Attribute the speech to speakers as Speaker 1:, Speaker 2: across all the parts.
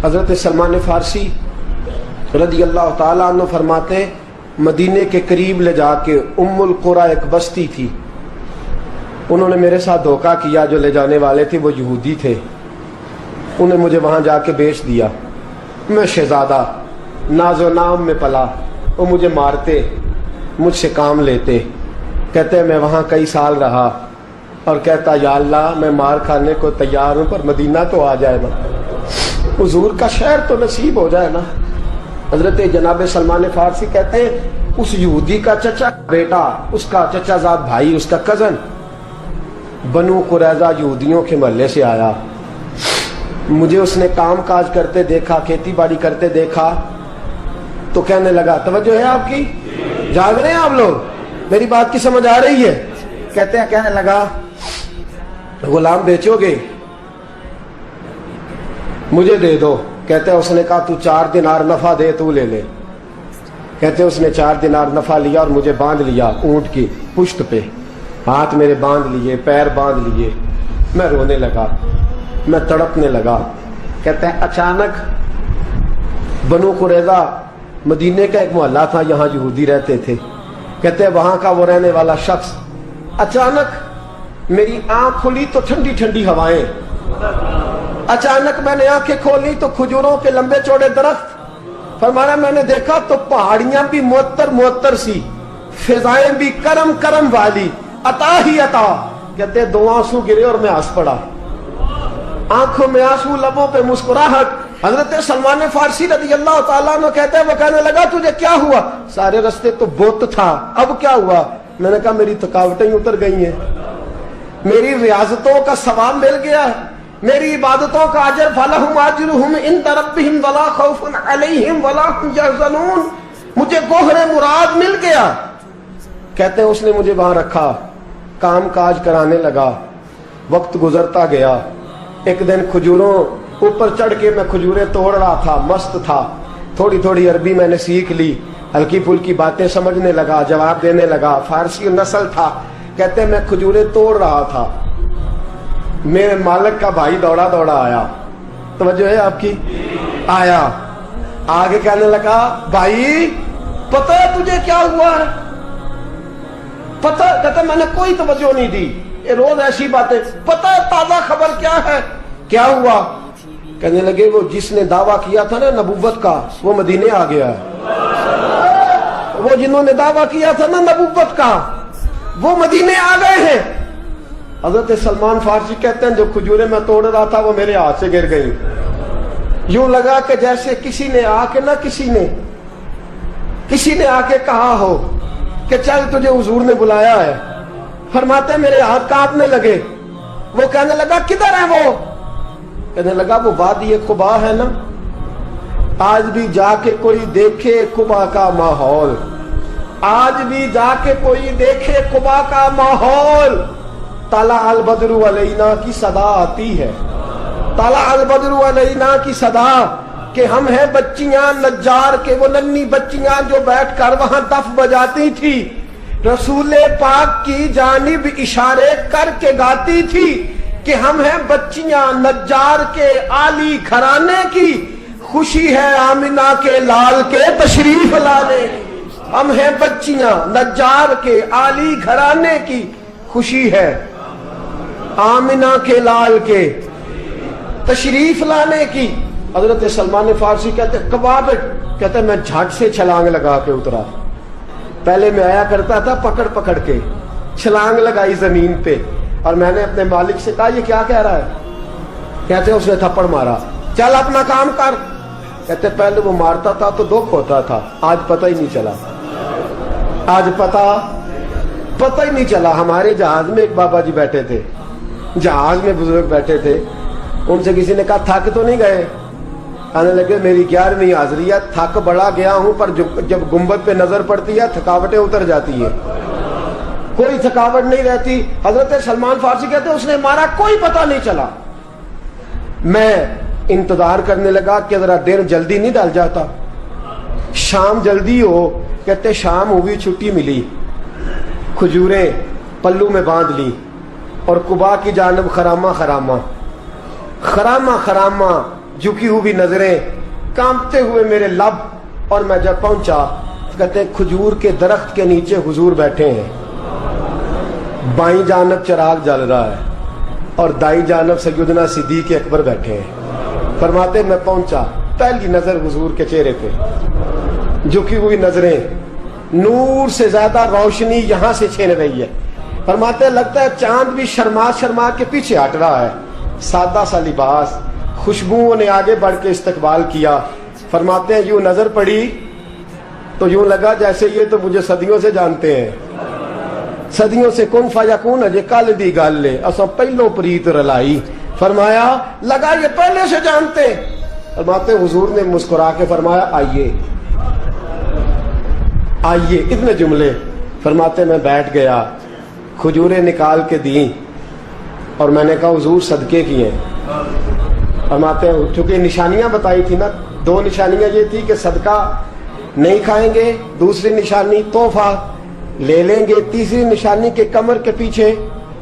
Speaker 1: حضرت سلمان فارسی رضی اللہ تعالیٰ عنہ فرماتے ہیں مدینے کے قریب لے جا کے ام القریٰ ایک بستی تھی، انہوں نے میرے ساتھ دھوکہ کیا، جو لے جانے والے تھے وہ یہودی تھے، انہیں مجھے وہاں جا کے بیچ دیا۔ میں شہزادہ ناز و نام میں پلا، وہ مجھے مارتے، مجھ سے کام لیتے۔ کہتے ہیں میں وہاں کئی سال رہا اور کہتا یا اللہ میں مار کھانے کو تیار ہوں پر مدینہ تو آ جائے نا، حضور کا شہر تو نصیب ہو جائے نا۔ حضرت جناب سلمان فارسی کہتے ہیں اس یہودی کا چچا بیٹا، اس کا چچا زاد بھائی، اس کا کزن بنو قریظہ یہودیوں کے محلے سے آیا، مجھے اس نے کام کاج کرتے دیکھا، کھیتی باڑی کرتے دیکھا تو کہنے لگا، توجہ ہے آپ کی، جاگ رہے ہیں آپ لوگ، میری بات کی سمجھ آ رہی ہے؟ کہتے ہیں کہنے لگا غلام بیچو گے؟ مجھے دے دو۔ کہتے ہیں اس نے کہا تو 4 دینار نفع دے، تو لے لے۔ کہتے ہیں اس نے 4 دینار نفع لیا اور مجھے باندھ لیا اونٹ کی پشت پہ، ہاتھ میرے باندھ لیے، پیر باندھ لیے، میں رونے لگا، میں تڑپنے لگا۔ کہتے ہیں اچانک بنو قریظہ مدینے کا ایک محلہ تھا، یہاں یہودی رہتے تھے، کہتے ہیں وہاں کا وہ رہنے والا شخص اچانک میری آنکھ کھلی تو ٹھنڈی ٹھنڈی ہوائیں، اچانک میں نے آنکھیں کھولی تو کھجوروں کے لمبے چوڑے درخت، فرمایا میں نے دیکھا تو پہاڑیاں بھی معطر معطر سی، فضائیں بھی کرم کرم والی، عطا ہی عطا۔ کہتے 2 آنسو گرے اور میں ہنس پڑا، آنکھوں میں آنسو، لبوں پہ مسکراہٹ۔ حضرت سلمان فارسی رضی اللہ تعالیٰ عنہ کہتے ہیں وہ کہنے لگا تجھے کیا ہوا؟ سارے رستے تو بت تھا، اب کیا ہوا؟ میں نے کہا میری تھکاوٹیں اتر گئی ہیں، میری ریاضتوں کا ثواب مل گیا ہے، میری عبادتوں کا اجر فلہم اجرہم عند ربہم ولا خوف علیہم ولا هم یحزنون، مجھے گوہر مراد مل گیا۔ کہتے ہیں اس نے مجھے وہاں رکھا، کام کاج کرانے لگا، وقت گزرتا گیا۔ ایک دن کھجوروں اوپر چڑھ کے میں کھجوریں توڑ رہا تھا، مست تھا، تھوڑی تھوڑی عربی میں نے سیکھ لی، ہلکی پھلکی باتیں سمجھنے لگا، جواب دینے لگا، فارسی نسل تھا۔ کہتے ہیں میں کھجوریں توڑ رہا تھا، میرے مالک کا بھائی دوڑا دوڑا آیا، توجہ ہے آپ کی، آیا آگے کہنے لگا بھائی پتہ ہے تجھے کیا ہوا ہے؟ پتہ؟ کہتا میں نے کوئی توجہ نہیں دی، یہ روز ایسی باتیں، پتہ ہے تازہ خبر کیا ہے؟ کیا ہوا؟ کہنے لگے وہ جس نے دعویٰ کیا تھا نا نبوت کا وہ مدینے آ گیا ہے، وہ جنہوں نے دعویٰ کیا تھا نا نبوت کا وہ مدینے آ گئے ہیں۔ حضرت سلمان فارسی کہتے ہیں جو کھجوریں میں توڑ رہا تھا وہ میرے ہاتھ سے گر گئی، یوں لگا کہ جیسے کسی نے آ کے کسی نے آ کے کہا ہو کہ چل تجھے حضور نے بلایا ہے۔ فرماتے ہیں میرے ہاتھ کانپنے لگے۔ وہ کہنے لگا کدھر ہے وہ؟ کہنے لگا وہ وادی قبا ہے نا، آج بھی جا کے کوئی دیکھے قبا کا ماحول، آج بھی جا کے کوئی دیکھے قبا کا ماحول۔ طلع البدر علینا کی صدا آتی ہے، طلع البدر علینا کی صدا، کہ ہم ہیں بچیاں نجار کے، وہ ننھی بچیاں جو بیٹھ کر وہاں دف بجاتی تھی، رسول پاک کی جانب اشارے کر کے گاتی تھی کہ ہم ہیں بچیاں نجار کے عالی گھرانے کی، خوشی ہے آمنہ کے لال کے تشریف لانے کی۔ ہم ہیں بچیاں نجار کے عالی گھرانے کی، خوشی ہے آمنہ کے لال کے تشریف لانے کی۔ حضرت سلمان فارسی کہتے کباب، کہتے میں جھٹ سے چھلانگ لگا کے اترا، پہلے میں آیا کرتا تھا پکڑ پکڑ کے، چھلانگ لگائی زمین پہ، اور میں نے اپنے مالک سے کہا یہ کیا کہہ رہا ہے؟ کہتے اس نے تھپڑ مارا، چل اپنا کام کر۔ کہتے پہلے وہ مارتا تھا تو دکھ ہوتا تھا، آج پتہ ہی نہیں چلا، آج پتہ ہی نہیں چلا۔ ہمارے جہاز میں ایک بابا جی بیٹھے تھے، جہاز میں بزرگ بیٹھے تھے، ان سے کسی نے کہا تھک تو نہیں گئے؟ کہنے لگے میری 11ویں حاضری ہے، تھک بڑا گیا ہوں پر جب گنبد پہ نظر پڑتی ہے تھکاوٹیں اتر جاتی ہیں، کوئی تھکاوٹ نہیں رہتی۔ حضرت سلمان فارسی کہتے اس نے مارا، کوئی پتہ نہیں چلا۔ میں انتظار کرنے لگا کہ ذرا دن جلدی نہیں ڈل جاتا، شام جلدی ہو۔ کہتے شام ہوئی، چھٹی ملی، کھجوریں پلو میں باندھ لی اور قبا کی جانب خرامہ झुकी हुई नजरें, कांपते हुए मेरे लब। और मैं जब पहुंचा, कहते हैं खजूर के दरख्त के नीचे हुजूर बैठे हैं, बाईं जानब चिराग जल रहा है और दाई जानब सैयदना सिद्दीक अकबर बैठे हैं। फरमाते मैं पहुंचा, पहली नजर हुजूर के चेहरे पे, झुकी हुई नजरें, नूर से ज्यादा रोशनी यहां से छीन रही है। फरमाते लगता है चांद भी शर्मा शर्मा के पीछे हट रहा है। सादा सा लिबास, खुशबुओं ने आगे बढ़ के इस्तकबाल किया। फरमाते हैं यूं नजर पड़ी तो यूं लगा जैसे ये तो मुझे सदियों से जानते हैं, सदियों से कुन फयकून अजे कल दी गल है, असा पहलों प्रीत रलाई। फरमाया लगा ये पहले से जानते। फरमाते हुजूर ने मुस्कुरा के फरमाया आइए आइए, इतने जुमले। फरमाते मैं बैठ गया, खजूरें निकाल के दी और मैंने कहा हुजूर सदके की हैं। फरमाते हैं चूंकि निशानियां बताई थी ना, दो निशानियां ये थी कि सदका नहीं खाएंगे, दूसरी निशानी तोहफा ले लेंगे, तीसरी निशानी के कमर के पीछे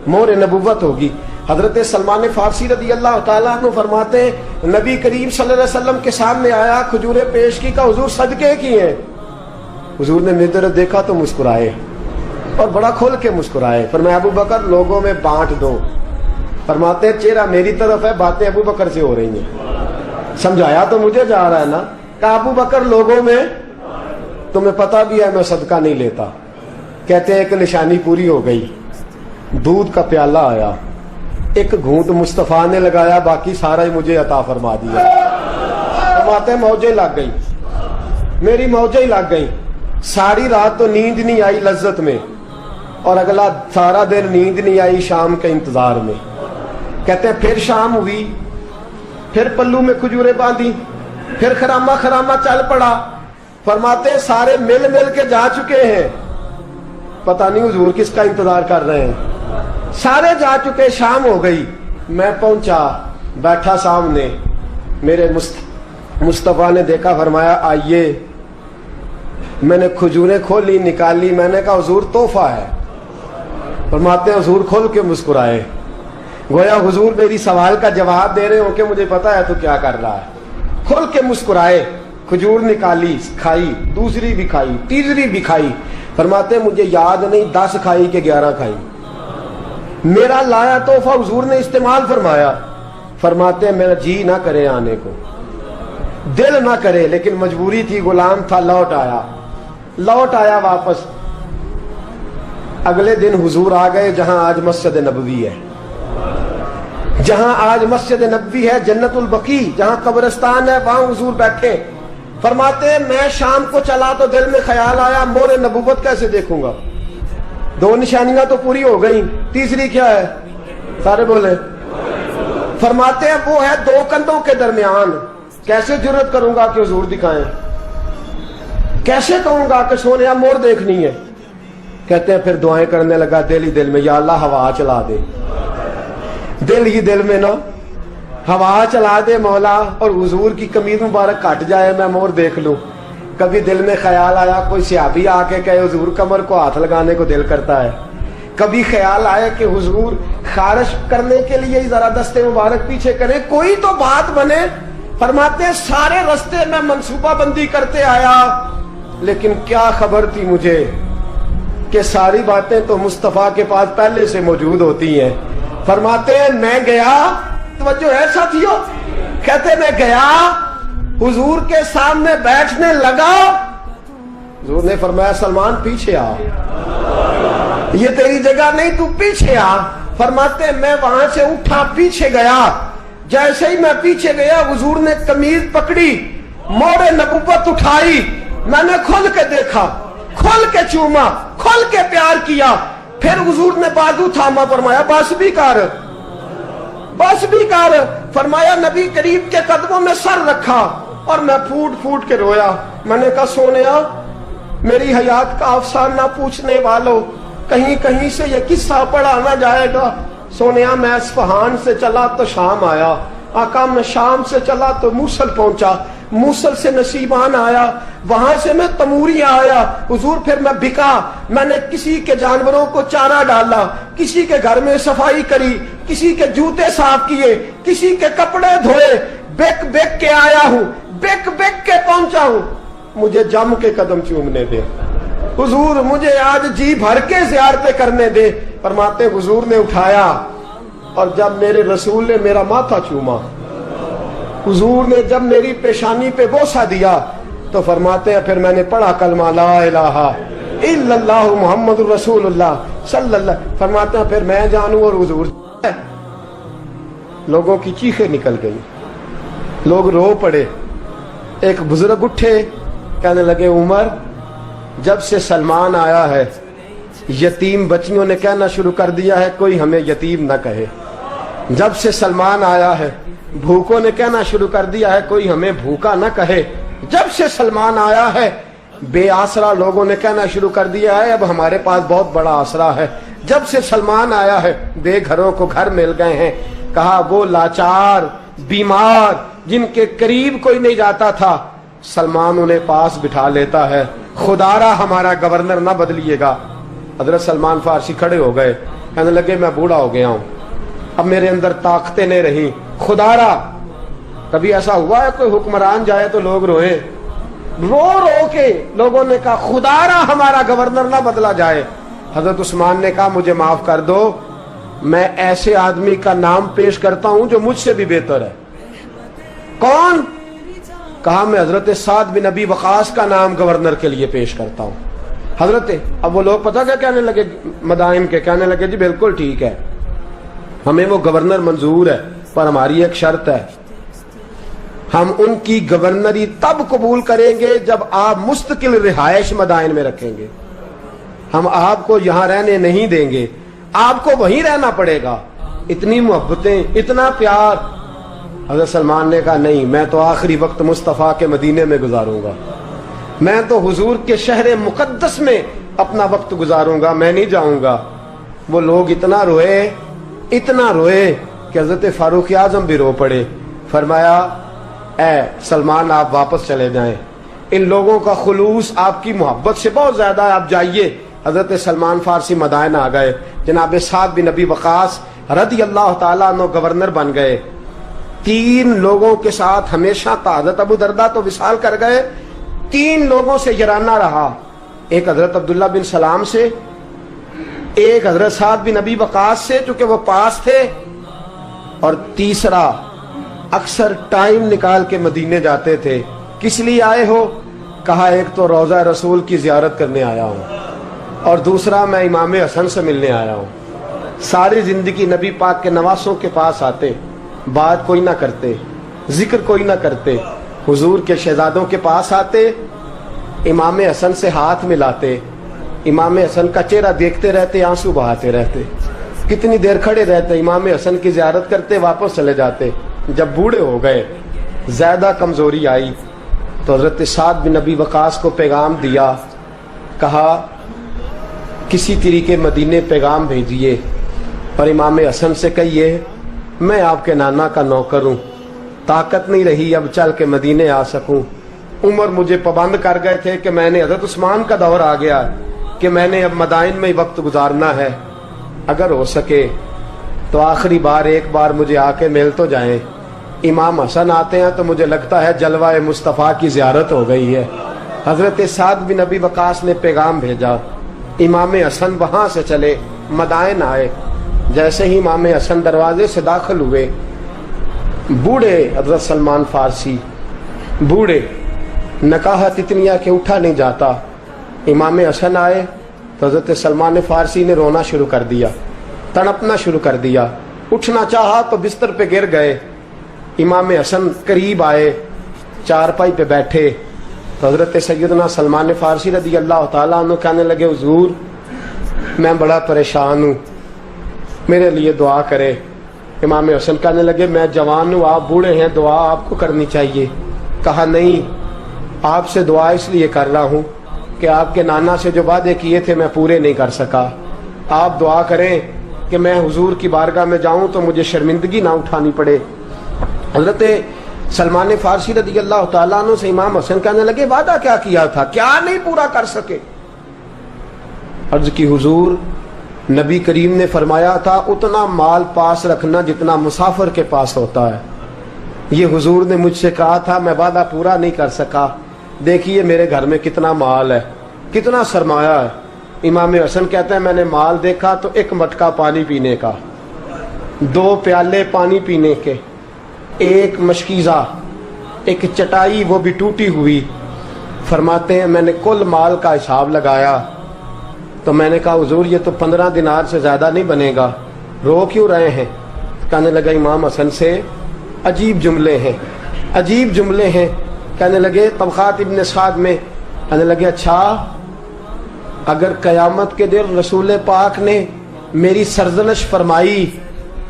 Speaker 1: मोहर नबुव्वत होगी। हजरत सलमान फारसी रदी अल्लाह ताला अन्हु फरमाते नबी करीम सल्लल्लाहु अलैहि वसल्लम के सामने आया, खजूरें पेश की, का हुजूर सदके की हैं। हुजूर ने मेरी तरफ देखा तो मुस्कुराए और बड़ा खोल के मुस्कुराए। फरमाया अबू बकर लोगों में बांट दो। फरमाते चेहरा मेरी तरफ है, बातें अबू बकर से हो रही हैं। समझाया तो मुझे जा रहा है ना, कहा अबू बकर लोगों में, तुम्हें पता भी है मैं सदका नहीं लेता। कहते हैं एक निशानी पूरी हो गई, दूध का प्याला आया, एक घूंट मुस्तफा ने लगाया, बाकी सारा ही मुझे अता फरमा दिया। फरमाते मौजें लग गई, मेरी मौजें लग गई। सारी रात तो नींद नहीं आई लज्जत में, और अगला सारा दिन नींद नहीं आई शाम के इंतजार में। कहते हैं फिर शाम हुई, फिर पल्लू में खजूरें बांधी, फिर खरामा खरामा चल पड़ा। फरमाते सारे मिल मिल के जा चुके हैं, पता नहीं हुजूर किसका इंतजार कर रहे हैं। सारे जा चुके, शाम हो गई। मैं पहुंचा, बैठा सामने, मेरे मुस्तफा ने देखा, फरमाया आइए। मैंने खजूरें खोली, निकाली, मैंने कहा हुजूर तोहफा है। फरमाते हैं हुजूर खोल के मुस्कुराए, गोया हुजूर मेरी सवाल का जवाब दे रहे हो कि मुझे पता है तो क्या कर रहा है। खोल के मुस्कुराए, खजूर निकाली, खाई, दूसरी भी खाई, तीसरी भी खाई। फरमाते मुझे याद नहीं 10 खाई कि 11 खाई। मेरा लाया तोहफा हुजूर ने इस्तेमाल फरमाया। फरमाते मेरा जी ना करे आने को, दिल ना करे, लेकिन मजबूरी थी, गुलाम था, लौट आया वापस। अगले दिन हुजूर आ गए जहां आज मस्जिद नबवी है, जहां आज मस्जिद नबवी है, जन्नतुल बकी जहां कब्रिस्तान है, वहां हुजूर बैठे। फरमाते मैं शाम को चला तो दिल में ख्याल आया मोहर नबुव्वत कैसे देखूंगा। 2 निशानियां तो पूरी हो गई, तीसरी क्या है, सारे बोले। फरमाते हैं वो है 2 कंधों के दरमियान, कैसे जुर्रत करूंगा कि हुजूर दिखाएं, कैसे कहूंगा कि सोनिया मोर देखनी है। कहते हैं फिर दुआएं करने लगा दिल ही दिल में, या अल्लाह हवा चला दे, दिल ही दिल में ना हवा चला दे मौला, और हुजूर की कमीज मुबारक कट जाए, मैं मोर देख लूं। कभी दिल में ख्याल आया कोई सहाबी आके कहे हुजूर कमर को हाथ लगाने को दिल करता है। कभी ख्याल आया कि हुजूर खारिश करने के लिए जरा दस्ते मुबारक पीछे करें, कोई तो बात बने। फरमाते सारे रास्ते में मंसूबा बंदी करते आया, लेकिन क्या खबर थी मुझे कि सारी बातें तो मुस्तफा के पास पहले से मौजूद होती हैं। फरमाते हैं मैं गया, तवज्जो है साथियों, कहते मैं गया, हुजूर के सामने बैठने लगा। हुजूर ने फरमाया सलमान पीछे आ, ये तेरी जगह नहीं, तू पीछे आ। फरमाते मैं वहां से उठा, पीछे गया। जैसे ही मैं पीछे गया, हुजूर ने कमीज पकड़ी, मोहर नबुव्वत उठाई, मैंने खोल के देखा, खोल के चूमा, खोल के प्यार किया। फिर हुजूर ने बाजू थामा, फरमाया बस भी कर, बस भी कर। फरमाया नबी करीम के कदमों में सर रखा और मैं फूट फूट के रोया। मैंने कहा सोनिया मेरी हयात का अफसाना पूछने वालों, कहीं कहीं से ये किस्सा पढ़ा ना जाएगा। सोनिया मैं इस्फहान से चला तो शाम आया, आका मैं शाम से चला तो मूसल पहुंचा, मूसल से नसीबान आया, वहां से मैं तमूरिया आया। हुजूर फिर मैं बिका, मैंने किसी के जानवरों को चारा डाला, किसी के घर में सफाई करी, किसी के जूते साफ किए, किसी के कपड़े धोए, बेक बेक के आया हूं, बेक बेक के पहुंचा हूं, मुझे जम के कदम चूमने दे। हुजूर मुझे आज जी भर के ज़ियारतें करने दे। फरमाते हुजूर ने उठाया और जब मेरे रसूल ने मेरा माथा चूमा, हुजूर ने जब मेरी पेशानी पे बोसा दिया, तो फरमाते हैं फिर मैंने पढ़ा कलमा ला इलाहा इल्लल्लाह मुहम्मदुर रसूलुल्लाह सल्लल्लाहु। फरमाते हैं फिर मैं जानूं और हुजूर। लोगों की चीखें निकल गई, लोग रो पड़े। एक बुजुर्ग उठे, कहने लगे उमर, जब से सलमान आया है यतीम बच्चियों ने कहना शुरू कर दिया है कोई हमें यतीम न कहे। जब से सलमान आया है भूखों ने कहना शुरू कर दिया है कोई हमें भूखा न कहे। जब से सलमान आया है बेआसरा लोगों ने कहना शुरू कर दिया है अब हमारे पास बहुत बड़ा आसरा है। जब से सलमान आया है बेघरों को घर मिल गए हैं। कहा वो लाचार बीमार जिनके करीब कोई नहीं जाता था, सलमान उन्हें पास बिठा लेता है। खुदारा हमारा गवर्नर ना बदलिएगा। हजरत सलमान फारसी खड़े हो गए, कहने लगे मैं बूढ़ा हो गया हूं, अब मेरे अंदर ताकतें नहीं रही। खुदारा, कभी ऐसा हुआ है कोई हुक्मरान जाए तो लोग रोए? रो रो के लोगों ने कहा खुदारा हमारा गवर्नर ना बदला जाए। हजरत उस्मान ने कहा मुझे माफ कर दो, मैं ऐसे आदमी का नाम पेश करता हूं जो मुझसे भी बेहतर है। कौन? कहा मैं हजरत साद बिन नबी वकास का नाम गवर्नर के लिए पेश करता हूं। हजरत, अब वो लोग पता क्या कहने लगे, मदाइन के कहने लगे जी बिल्कुल ठीक है, हमें वो गवर्नर मंजूर है, पर हमारी एक शर्त है, हम उनकी गवर्नरी तब कबूल करेंगे जब आप मुस्तकिल रिहायश मदाइन में रखेंगे। हम आपको यहां रहने नहीं देंगे, आपको वहीं रहना पड़ेगा। इतनी मोहब्बतें, इतना प्यार। हज़रत सलमान ने कहा नहीं, मैं तो आखिरी वक्त मुस्तफ़ा के मदीने में गुजारूंगा, मैं तो हुजूर के शहर मुकद्दस में अपना वक्त गुजारूंगा, मैं नहीं जाऊंगा। वो लोग इतना रोए कि हज़रत फारूक आज़म भी रो पड़े। फरमाया ए सलमान आप वापस चले जाएं, इन लोगों का खुलूस आपकी मोहब्बत से बहुत ज्यादा है, आप जाइए। हजरत सलमान फारसी मदाइन आ गए। जनाब साद बिन नबी वकास रदी अल्लाह ताला अन्हु गवर्नर बन गए। 3 लोगों के साथ हमेशा था। हजरत अबू दरदा तो विसाल कर गए, 3 लोगों से यराना रहा। एक हजरत अब्दुल्ला बिन सलाम से, एक हजरत साद बिन नबी वकास से चूंकि वो पास थे, और तीसरा अक्सर टाइम निकाल के मदीने जाते थे। किस लिए आए हो? कहा एक तो रोजा रसूल की जियारत करने आया हूं, और दूसरा मैं इमाम हसन से मिलने आया हूं। सारी जिंदगी नबी पाक के नवासों के पास आते, बात कोई ना करते, जिक्र कोई ना करते। हुजूर के शहजादों के पास आते, इमाम हसन से हाथ मिलाते, इमाम हसन का चेहरा देखते रहते, आंसू बहाते रहते। कितनी देर खड़े रहते, इमाम हसन की जियारत करते, वापस चले जाते। जब बूढ़े हो गए, ज्यादा कमजोरी आई, तो हजरत साद बिन नबी वकास को पैगाम दिया। कहा किसी तरीके मदीने पैगाम भेजिए और इमाम हसन से कहिए मैं आपके नाना का नौकर हूं, ताकत नहीं रही अब चल के मदीने आ सकूं। उमर मुझे पाबंद कर गए थे कि मैंने, हजरत उस्मान का दौर आ गया कि मैंने अब मदाइन में ही वक्त गुजारना है। अगर हो सके तो आखिरी बार एक बार मुझे आके मिल तो जाएं। इमाम हसन आते हैं तो मुझे लगता है जलवा मुस्तफ़ा की जियारत हो गई है। हजरत साद बिन नबी वकास ने पैगाम भेजा। इमाम हसन वहां से चले, मदाइन आए। जैसे ही इमाम हसन दरवाजे से दाखिल हुए, बूढ़े हजरत सलमान फारसी, बूढ़े, नकाहत इतनी कि उठा नहीं जाता। इमाम हसन आए तो हजरत सलमान फारसी ने रोना शुरू कर दिया, तड़पना शुरू कर दिया। उठना चाहा तो बिस्तर पे गिर गए। इमाम हसन करीब आए, चारपाई पे बैठे तो हजरत सैयदना सलमान फारसी रदी अल्लाह ताला अन्हु कहने लगे हुजूर मैं बड़ा परेशान हूँ, मेरे लिए दुआ करे। इमाम हसन कहने लगे मैं जवान हूँ, आप बूढ़े हैं, दुआ आपको करनी चाहिए। कहा नहीं, आपसे दुआ इसलिए कर रहा हूँ कि आपके नाना से जो वादे किए थे मैं पूरे नहीं कर सका। आप दुआ करें कि मैं हुजूर की बारगाह में जाऊं तो मुझे शर्मिंदगी ना उठानी पड़े। हजरत सलमान फारसी रदी अल्लाह ताला अन्हु से इमाम हसन कहने लगे वादा क्या किया था, क्या नहीं पूरा कर सके? अर्ज की हुजूर नबी करीम ने फरमाया था उतना माल पास रखना जितना मुसाफिर के पास होता है। یہ حضور نے مجھ سے کہا تھا، میں وعدہ پورا نہیں کر سکا، دیکھیے میرے گھر میں کتنا مال ہے، کتنا سرمایہ ہے۔ امام حسن کہتے ہیں میں نے مال دیکھا تو ایک مٹکا پانی پینے کا، 2 پیالے پانی پینے کے، ایک مشکیزہ، ایک چٹائی وہ بھی ٹوٹی ہوئی۔ فرماتے ہیں میں نے کل مال کا حساب لگایا تو میں نے کہا حضور یہ تو 15 دینار سے زیادہ نہیں بنے گا، رو کیوں رہے ہیں؟ کہنے لگا امام حسن سے عجیب جملے ہیں، عجیب جملے ہیں۔ کہنے لگے طبقات ابن سعد میں، کہنے لگے اچھا اگر قیامت کے دن رسول پاک نے میری سرزنش فرمائی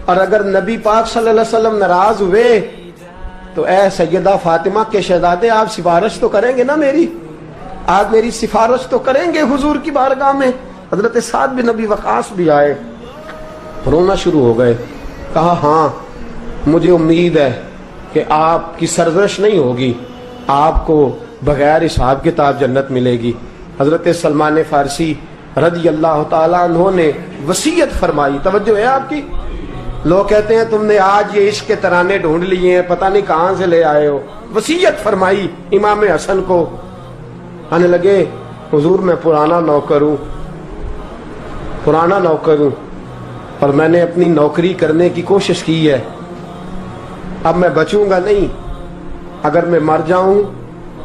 Speaker 1: اور اگر نبی پاک صلی اللہ علیہ وسلم ناراض ہوئے تو اے سیدہ فاطمہ کے شہزادے آپ سفارش تو کریں گے نا میری، آپ میری سفارش تو کریں گے حضور کی بارگاہ میں؟ حضرت سعد بن نبی وقاص بھی آئے، رونا شروع ہو گئے، کہا ہاں مجھے امید ہے کہ آپ کی سرزنش نہیں ہوگی، آپ کو بغیر حساب کتاب جنت ملے گی۔ حضرت سلمان فارسی رضی اللہ تعالیٰ عنہ نے وصیت فرمائی، توجہ ہے آپ کی؟ لوگ کہتے ہیں تم نے آج یہ عشق کے ترانے ڈھونڈ لیے ہیں، پتہ نہیں کہاں سے لے آئے ہو۔ وصیت فرمائی امام حسن کو، آنے لگے حضور میں پرانا نوکر ہوں، پرانا نوکر ہوں اور میں نے اپنی نوکری کرنے کی کوشش کی ہے، اب میں بچوں گا نہیں، اگر میں مر جاؤں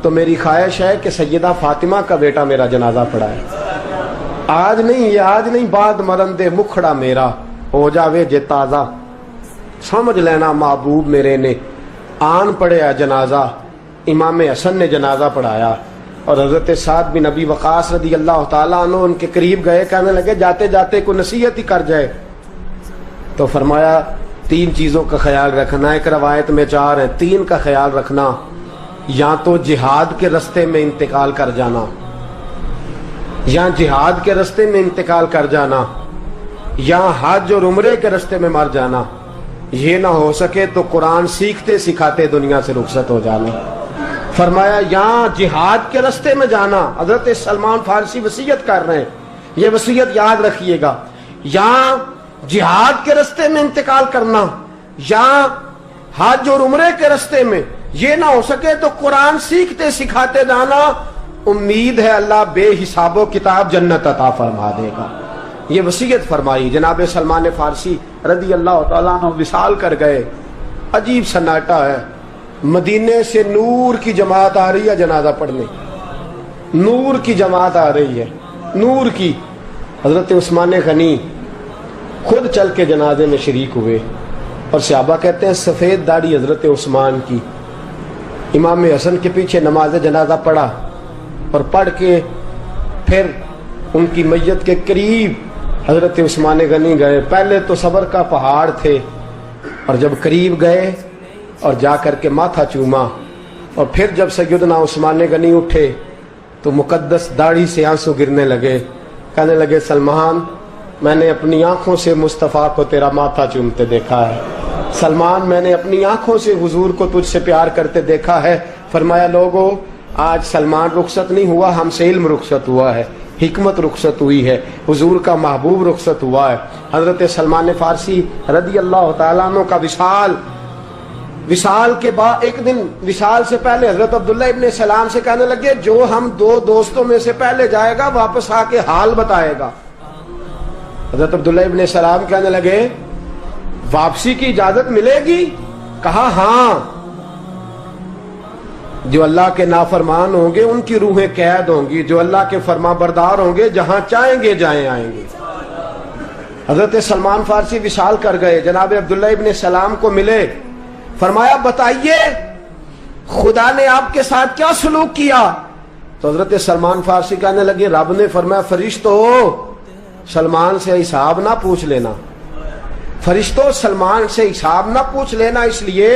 Speaker 1: تو میری خواہش ہے کہ سیدہ فاطمہ کا بیٹا میرا جنازہ پڑھائے، آج نہیں، یہ آج نہیں، بعد مرن دے مکھڑا میرا ہو جاوے جے تازہ، سمجھ لینا محبوب میرے نے آن پڑھیا جنازہ۔ امام حسن نے جنازہ پڑھایا اور حضرت سعد بن نبی وقاص رضی اللہ تعالیٰ عنہ ان کے قریب گئے، کہنے لگے جاتے جاتے کوئی نصیحت ہی کر جائے، تو فرمایا 3 چیزوں کا خیال رکھنا، ایک روایت میں 4 ہیں، 3 کا خیال رکھنا، یا تو جہاد کے رستے میں انتقال کر جانا، یا جہاد کے رستے میں انتقال کر جانا، یا حج اور عمرے کے رستے میں مر جانا، یہ نہ ہو سکے تو قرآن سیکھتے سکھاتے دنیا سے رخصت ہو جانا۔ فرمایا یا جہاد کے رستے میں جانا، حضرت سلمان فارسی وصیت کر رہے ہیں، یہ وصیت یاد رکھیے گا، یا جہاد کے رستے میں انتقال کرنا، یا حج اور عمرے کے رستے میں، یہ نہ ہو سکے تو قرآن سیکھتے سکھاتے جانا، امید ہے اللہ بے حساب و کتاب جنت عطا فرما دے گا۔ یہ وصیت فرمائی۔ جناب سلمان فارسی رضی اللہ تعالیٰ عنہ وصال کر گئے، عجیب سناٹا ہے، مدینے سے نور کی جماعت آ رہی ہے جنازہ پڑھنے، نور کی جماعت آ رہی ہے، نور کی۔ حضرت عثمان غنی خود چل کے جنازے میں شریک ہوئے اور صحابہ کہتے ہیں سفید داڑھی حضرت عثمان کی۔ امام حسن کے پیچھے نماز جنازہ پڑھا اور پڑھ کے پھر ان کی میت کے قریب حضرت عثمان غنی گئے۔ پہلے تو صبر کا پہاڑ تھے اور جب قریب گئے اور جا کر کے ماتھا چوما، اور پھر جب سیدنا عثمان غنی اٹھے تو مقدس داڑھی سے آنسو گرنے لگے، کہنے لگے سلمان میں نے اپنی آنکھوں سے مصطفیٰ کو تیرا ماتھا چومتے دیکھا ہے، سلمان میں نے اپنی آنکھوں سے حضور کو تجھ سے پیار کرتے دیکھا ہے۔ فرمایا لوگوں آج سلمان رخصت نہیں ہوا، ہم سے علم رخصت ہوا ہے، حکمت رخصت ہوئی ہے، حضور کا محبوب رخصت ہوا ہے۔ حضرت سلمان فارسی رضی اللہ تعالیٰ عنہ کا وصال کے بعد ایک دن وصال سے پہلے حضرت عبداللہ ابن سلام سے کہنے لگے جو ہم 2 دوستوں میں سے پہلے جائے گا واپس آ کے حال بتائے گا۔ حضرت عبداللہ ابن سلام کہنے لگے واپسی کی اجازت ملے گی؟ کہا ہاں، جو اللہ کے نافرمان ہوں گے ان کی روحیں قید ہوں گی، جو اللہ کے فرما بردار ہوں گے جہاں چاہیں گے جائیں آئیں گے۔ حضرت سلمان فارسی وصال کر گئے، جناب عبداللہ ابن سلام کو ملے، فرمایا بتائیے خدا نے آپ کے ساتھ کیا سلوک کیا؟ تو حضرت سلمان فارسی کہنے لگے رب نے فرمایا فرشتو سلمان سے حساب نہ پوچھ لینا، فرشتوں سلمان سے حساب نہ پوچھ لینا، اس لیے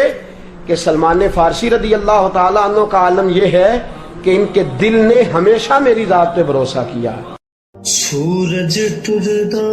Speaker 1: کہ سلمان فارسی رضی اللہ تعالیٰ عنہ کا عالم یہ ہے کہ ان کے دل نے ہمیشہ میری ذات پہ بھروسہ کیا۔
Speaker 2: سورج ٹردا